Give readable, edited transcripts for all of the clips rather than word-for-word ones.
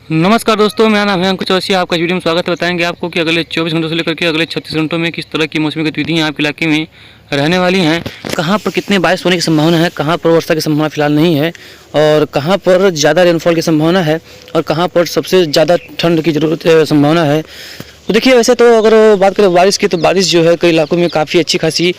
नमस्कार दोस्तों, मेरा नाम है अंकुश चौरसिया। आपका वीडियो में स्वागत है। बताएंगे आपको कि अगले 24 घंटों से लेकर के अगले 36 घंटों में किस तरह की मौसमी गतिविधियाँ आपके इलाके में रहने वाली हैं, कहां पर कितने बारिश होने की संभावना है, कहां पर वर्षा की संभावना फिलहाल नहीं है और कहां पर ज़्यादा रेनफॉल की संभावना है और कहां पर सबसे ज़्यादा ठंड की ज़रूरत संभावना है। तो देखिए, वैसे तो अगर बात करें बारिश की, तो बारिश जो है कई इलाकों में काफ़ी अच्छी खासी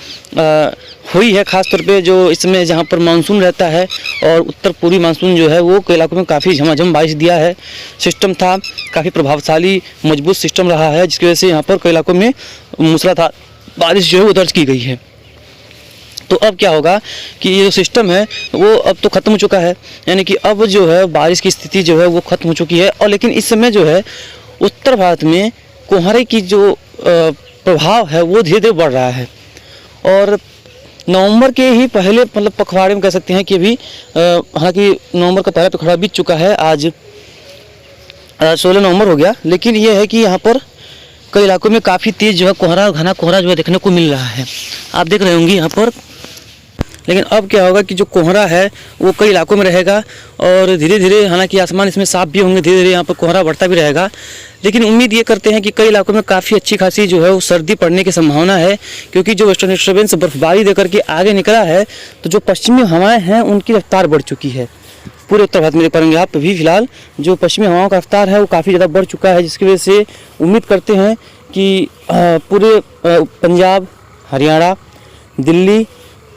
हुई है। ख़ास तौर पे जो इसमें जहाँ पर मानसून रहता है और उत्तर पूर्वी मानसून जो है वो कई इलाकों में काफ़ी झमाझम बारिश दिया है। सिस्टम था काफ़ी प्रभावशाली मजबूत सिस्टम रहा है, जिसकी वजह से यहाँ पर कई इलाकों में मूसलाधार बारिश जो है वो दर्ज की गई है। तो अब क्या होगा कि ये जो सिस्टम है वो अब तो ख़त्म हो चुका है, यानी कि अब जो है बारिश की स्थिति जो है वो ख़त्म हो चुकी है। और लेकिन इस समय जो है उत्तर भारत में कोहरे की जो प्रभाव है वो धीरे धीरे बढ़ रहा है और नवंबर के ही पहले मतलब पखवाड़े में कह सकते हैं कि अभी हालांकि नवंबर का पहला पखवाड़ा बीत चुका है। आज 16 नवंबर हो गया, लेकिन ये है कि यहाँ पर कई इलाकों में काफ़ी तेज़ जो है कोहरा, घना कोहरा जो है देखने को मिल रहा है। आप देख रहे होंगे यहाँ पर। लेकिन अब क्या होगा कि जो कोहरा है वो कई इलाकों में रहेगा और धीरे धीरे, हालांकि आसमान इसमें साफ भी होंगे, धीरे धीरे यहाँ पर कोहरा बढ़ता भी रहेगा। लेकिन उम्मीद ये करते हैं कि कई इलाकों में काफ़ी अच्छी खासी जो है वो सर्दी पड़ने की संभावना है, क्योंकि जो वेस्टर्न डिस्टर्बेंस बर्फबारी देकर के आगे निकला है, तो जो पश्चिमी हवाएं हैं उनकी रफ्तार बढ़ चुकी है। पूरे उत्तर भारत में देख पाएंगे आप भी फिलहाल जो पश्चिमी हवाओं का रफ्तार है वो काफ़ी ज़्यादा बढ़ चुका है, जिसकी वजह से उम्मीद करते हैं कि पूरे पंजाब, हरियाणा, दिल्ली,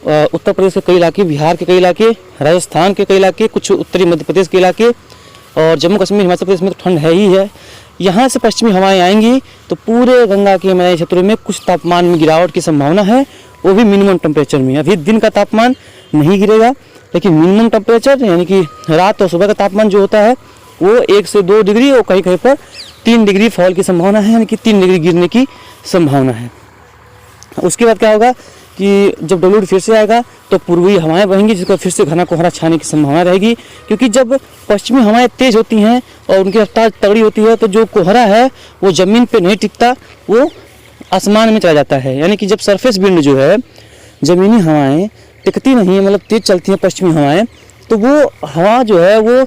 उत्तर प्रदेश के कई इलाके, बिहार के कई इलाके, राजस्थान के कई इलाके, कुछ उत्तरी मध्य प्रदेश के इलाके और जम्मू कश्मीर, हिमाचल प्रदेश में तो ठंड है ही है। यहाँ से पश्चिमी हवाएं आएंगी तो पूरे गंगा के मैदानी क्षेत्रों में कुछ तापमान में गिरावट की संभावना है, वो भी मिनिमम टेम्परेचर में। अभी दिन का तापमान नहीं गिरेगा, लेकिन मिनिमम टेम्परेचर यानी कि रात और सुबह का तापमान जो होता है वो 1 से 2 डिग्री और कहीं कहीं पर 3 डिग्री फॉल की संभावना है, यानी कि 3 डिग्री गिरने की संभावना है। उसके बाद क्या होगा कि जब डब्ल्यूडी फिर से आएगा तो पूर्वी हवाएं बहेंगी, जिसका फिर से घना कोहरा छाने की संभावना रहेगी, क्योंकि जब पश्चिमी हवाएं तेज़ होती हैं और उनकी रफ्तार तगड़ी होती है तो जो कोहरा है वो ज़मीन पे नहीं टिकता, वो आसमान में चला जाता है। यानी कि जब सरफेस विंड जो है, ज़मीनी हवाएं टिकती नहीं है, मतलब तेज़ चलती हैं पश्चिमी हवाएं, तो वो हवा जो है वो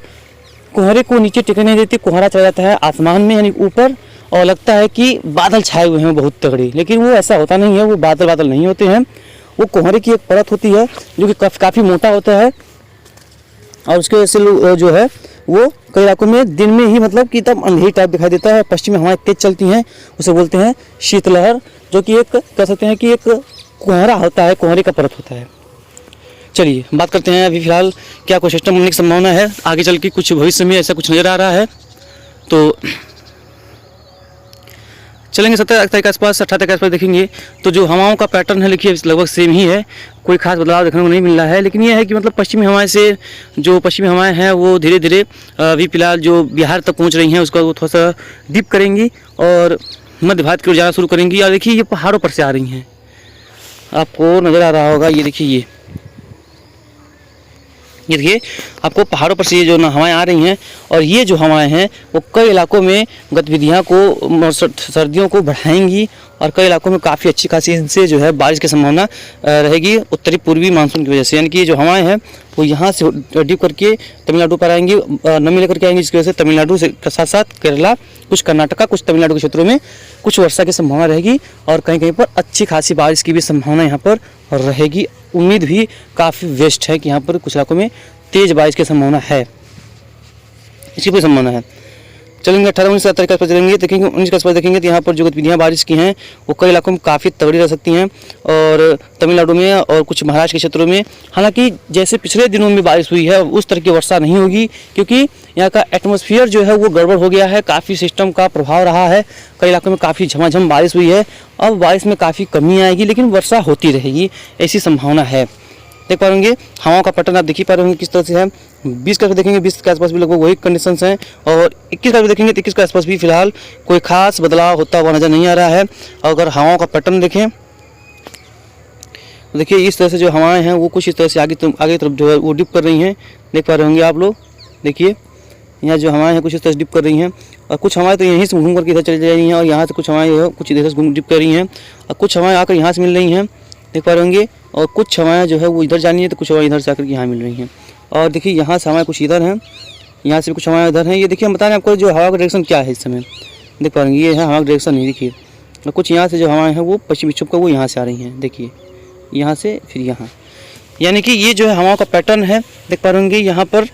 कोहरे को नीचे टिकने नहीं देती, कोहरा चला जाता है आसमान में यानी ऊपर, और लगता है कि बादल छाए हुए हैं बहुत तगड़े। लेकिन वो ऐसा होता नहीं है, वो बादल नहीं होते हैं, वो कोहरे की एक परत होती है जो कि काफ़ी मोटा होता है और उसके वजह से जो है वो कई इलाकों में दिन में ही मतलब कि तब अंधेरी टाइप दिखाई देता है। पश्चिमी हवाएं तेज चलती हैं, उसे बोलते हैं शीतलहर, जो कि एक कह सकते हैं कि एक कोहरा होता है, कोहरे का परत होता है। चलिए बात करते हैं अभी फिलहाल क्या कोई सिस्टम बनने की संभावना है, आगे चल के कुछ भविष्य में ऐसा कुछ नज़र आ रहा है। तो चलेंगे 17 तारीख के आसपास, 18 तारीख के आसपास देखेंगे तो जो हवाओं का पैटर्न है देखिए लगभग सेम ही है, कोई खास बदलाव देखने को नहीं मिल रहा है। लेकिन ये है कि मतलब पश्चिमी हवाएं से जो पश्चिमी हवाएं हैं वो धीरे धीरे अभी फिलहाल जो बिहार तक पहुंच रही हैं उसका वो थोड़ा सा डिप करेंगी और मध्य भारत की ओर जाना शुरू करेंगी। और देखिए ये पहाड़ों पर से आ रही हैं, आपको नज़र आ रहा होगा, ये देखिए ये देखिए आपको पहाड़ों पर से ये जो हवाएं आ रही हैं और ये जो हवाएं हैं वो कई इलाकों में गतिविधियां को, सर्दियों को बढ़ाएंगी और कई इलाकों में काफ़ी अच्छी खासी इनसे जो है बारिश की संभावना रहेगी उत्तरी पूर्वी मानसून की वजह से। यानी कि ये जो हवाएं हैं वो यहाँ से डिप करके तमिलनाडु पर आएंगी, नमी लेकर के आएंगी, जिसकी वजह से तमिलनाडु से के साथ साथ केरला, कुछ कर्नाटका, कुछ तमिलनाडु के क्षेत्रों में कुछ वर्षा की संभावना रहेगी और कहीं कहीं पर अच्छी खासी बारिश की भी संभावना यहाँ पर रहेगी। उम्मीद भी काफ़ी बेस्ट है कि यहाँ पर कुछ इलाकों में तेज़ बारिश की संभावना है, इसकी कोई संभावना है। चलेंगे 18-19 तारीख के आसपास चलेंगे, देखेंगे 19 के आसपास देखेंगे तो यहाँ पर जो गतिविधियाँ बारिश की हैं वो कई इलाकों में काफ़ी तगड़ी रह सकती हैं और तमिलनाडु में और कुछ महाराष्ट्र के क्षेत्रों में। हालांकि जैसे पिछले दिनों में बारिश हुई है उस तरह की वर्षा नहीं होगी, क्योंकि यहाँ का एटमॉस्फेयर जो है वो गड़बड़ हो गया है, काफ़ी सिस्टम का प्रभाव रहा है, कई इलाकों में काफ़ी झमाझम बारिश हुई है। अब बारिश में काफ़ी कमी आएगी लेकिन वर्षा होती रहेगी, ऐसी संभावना है। देख पा रहे हवाओं का पैटर्न आप देख ही पा रहे होंगे किस तरह से है। 20 का देखेंगे, 20 के आसपास भी लगभग वही कंडीशंस हैं और 21 का भी देखेंगे तो 21 के आसपास भी फिलहाल कोई खास बदलाव होता हुआ नज़र नहीं आ रहा है। अगर हवाओं का पैटर्न देखें तो देखिए इस तरह से जो हवाएं हैं वो कुछ इस तरह से आगे तरफ जो है वो डिप कर रही हैं, देख पा रहे होंगे आप लोग। देखिए यहाँ जो हवाएं हैं कुछ इस तरह से डिप कर रही हैं और कुछ हवाएं तो यहीं से घूम करके इधर चली जा रही हैं और यहाँ से कुछ हवाएं कुछ इधर से डिप कर रही हैं और कुछ हवाएं आकर यहाँ से मिल रही हैं, देख पा रहे होंगे। और कुछ हवाएं जो है वो इधर जानी है तो कुछ हवाएं इधर से आकर के यहाँ मिल रही हैं। और देखिए यहाँ से हवाएं कुछ इधर हैं यहाँ से भी कुछ हवाएं इधर हैं। ये देखिए हम बता रहे हैं आपको जो हवा का डायरेक्शन क्या है इस समय, देख पा रहे हैं ये है हवा का डायरेक्शन है। देखिए कुछ यहाँ से जो हवाएं हैं वो पश्चिमी विक्षोभ का वो यहाँ से आ रही हैं, देखिए यहाँ से फिर यहाँ, यानी कि ये जो है हवाओं का पैटर्न है। देख पा रहे होंगे यहाँ पर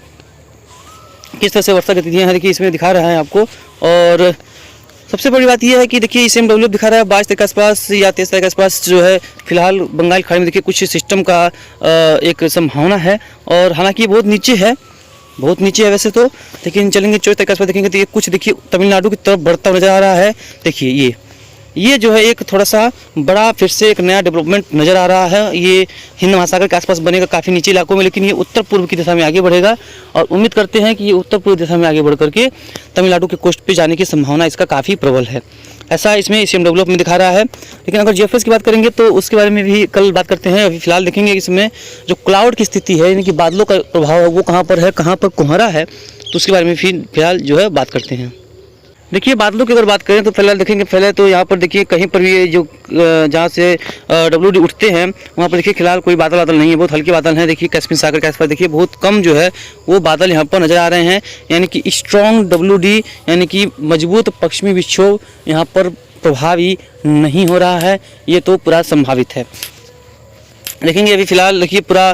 किस तरह से वर्षा गतिविधियाँ हैं, देखिए इसमें दिखा रहा है आपको। और सबसे बड़ी बात यह है कि देखिए इसे SMW दिखा रहा है 22 तारीख के आसपास या 23 तारीख के आसपास जो है फिलहाल बंगाल खाड़ी में देखिए कुछ सिस्टम का एक संभावना है। और हालांकि ये बहुत नीचे है, बहुत नीचे है वैसे तो, लेकिन चलेंगे 24 तारीख के आसपास देखेंगे तो ये कुछ देखिए तमिलनाडु की तरफ बढ़ता हुआ नजर आ रहा है। देखिए ये जो है एक थोड़ा सा बड़ा फिर से एक नया डेवलपमेंट नज़र आ रहा है। ये हिंद महासागर के आसपास बनेगा काफ़ी नीचे इलाकों में, लेकिन ये उत्तर पूर्व की दिशा में आगे बढ़ेगा और उम्मीद करते हैं कि ये उत्तर पूर्व दिशा में आगे बढ़ करके तमिलनाडु के कोस्ट पे जाने की संभावना इसका काफ़ी प्रबल है, ऐसा इसमें SMW में दिखा रहा है। लेकिन अगर GFS की बात करेंगे तो उसके बारे में भी कल बात करते हैं। अभी फिलहाल देखेंगे इसमें जो क्लाउड की स्थिति है, यानी कि बादलों का प्रभाव है वो कहाँ पर है, कहाँ पर कोहरा है, तो उसके बारे में फिलहाल जो है बात करते हैं। देखिए बादलों की अगर बात करें तो फिलहाल देखेंगे, पहले तो यहाँ पर देखिए कहीं पर भी जो जहाँ से WD उठते हैं वहाँ पर देखिए फिलहाल कोई बादल नहीं है, बहुत हल्के बादल हैं। देखिए कैस्पियन सागर के आसपास देखिए बहुत कम जो है वो बादल यहाँ पर नज़र आ रहे हैं, यानी कि स्ट्रॉन्ग WD यानी कि मजबूत पश्चिमी विक्षोभ यहाँ पर प्रभावी नहीं हो रहा है, ये तो पूरा संभावित है। देखेंगे अभी फिलहाल देखिए पूरा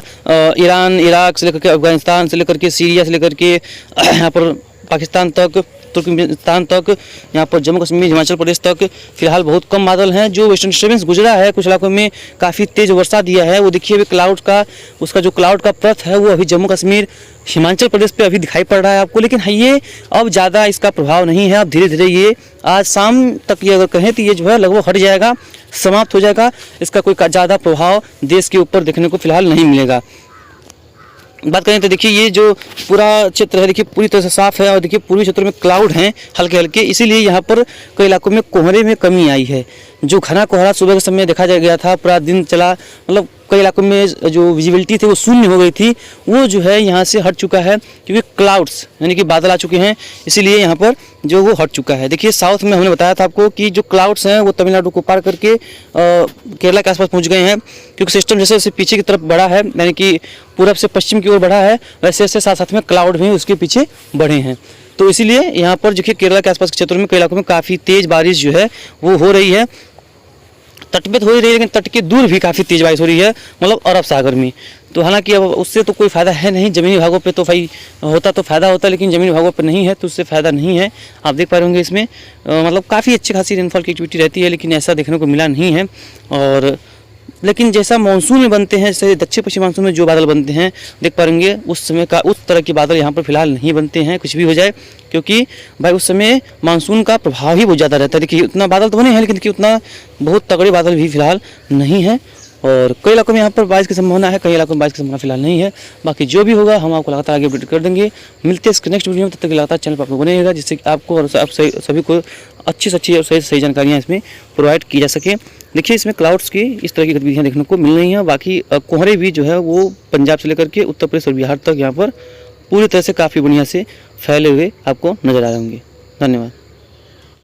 ईरान, इराक से लेकर के अफगानिस्तान से लेकर के सीरिया से लेकर के यहाँ पर पाकिस्तान तक, तुर्कमेनिस्तान तक, यहाँ पर जम्मू कश्मीर, हिमाचल प्रदेश तक फिलहाल बहुत कम बादल हैं। जो वेस्टर्न डिस्टर्बेंस गुजरा है कुछ इलाकों में काफ़ी तेज़ वर्षा दिया है, वो देखिए अभी क्लाउड का उसका जो क्लाउड का पथ है वो अभी जम्मू कश्मीर, हिमाचल प्रदेश पे अभी दिखाई पड़ रहा है आपको। लेकिन ये अब ज़्यादा इसका प्रभाव नहीं है, अब धीरे धीरे ये आज शाम तक ये अगर कहें तो ये जो है लगभग हट जाएगा, समाप्त हो जाएगा। इसका कोई ज़्यादा प्रभाव देश के ऊपर देखने को फिलहाल नहीं मिलेगा। बात करें तो देखिए ये जो पूरा क्षेत्र है देखिए पूरी तरह से साफ है और देखिए पूर्वी क्षेत्र में क्लाउड हैं हल्के हल्के, इसीलिए यहाँ पर कई इलाकों में कोहरे में कमी आई है। जो घना कोहरा सुबह के समय देखा गया था, पूरा दिन चला, मतलब कई इलाकों में जो विजिबिलिटी थी वो शून्य हो गई थी, वो जो है यहाँ से हट चुका है क्योंकि क्लाउड्स यानी कि बादल आ चुके हैं, इसीलिए यहाँ पर जो वो हट चुका है। देखिए साउथ में हमने बताया था आपको कि जो क्लाउड्स हैं वो तमिलनाडु को पार करके केरला के आसपास पहुँच गए हैं, क्योंकि सिस्टम जैसे जैसे पीछे की तरफ बढ़ा है, यानी कि पूरब से पश्चिम की ओर बढ़ा है, वैसे वैसे साथ साथ में क्लाउड भी उसके पीछे बढ़े हैं। तो इसीलिए यहाँ पर देखिए केरला के आसपास के क्षेत्रों में कई इलाकों में काफ़ी तेज़ बारिश जो है वो हो रही है। तट पे तो हो ही रही है, लेकिन तट के दूर भी काफ़ी तेज़ बारिश हो रही है, मतलब अरब सागर में। तो हालांकि अब उससे तो कोई फ़ायदा है नहीं, ज़मीनी भागों पे तो भाई होता तो फ़ायदा होता, लेकिन ज़मीनी भागों पे नहीं है तो उससे फ़ायदा नहीं है। आप देख पा रहे होंगे इसमें मतलब काफ़ी अच्छी खासी रेनफॉल की एक्टिविटी रहती है, लेकिन ऐसा देखने को मिला नहीं है। और लेकिन जैसा मानसून में बनते हैं, जैसे दक्षिण पश्चिम मानसून में जो बादल बनते हैं देख पाएंगे, उस समय का उस तरह के बादल यहाँ पर फिलहाल नहीं बनते हैं, कुछ भी हो जाए, क्योंकि भाई उस समय मानसून का प्रभाव ही बहुत ज़्यादा रहता है। देखिए उतना बादल तो बने हैं, लेकिन देखिए उतना बहुत तगड़े बादल भी फिलहाल नहीं है। और कई इलाकों में यहाँ पर बारिश की संभावना है, कई इलाकों में बारिश की संभावना फिलहाल नहीं है। बाकी जो भी होगा हम आपको लगातार आगे अपडेट कर देंगे। मिलते हैं इसके नेक्स्ट वीडियो में, तब तक लगातार चैनल पर आपको बने रहेगा, जिससे कि आपको और सभी को अच्छी से अच्छी और सही जानकारियाँ इसमें प्रोवाइड की जा सके। देखिए इसमें क्लाउड्स की इस तरह की गतिविधियाँ देखने को मिल रही हैं। बाकी कोहरे भी जो है वो पंजाब से लेकर के उत्तर प्रदेश और बिहार तक यहाँ पर पूरी तरह से काफ़ी बढ़िया से फैले हुए आपको नजर आ होंगे। धन्यवाद।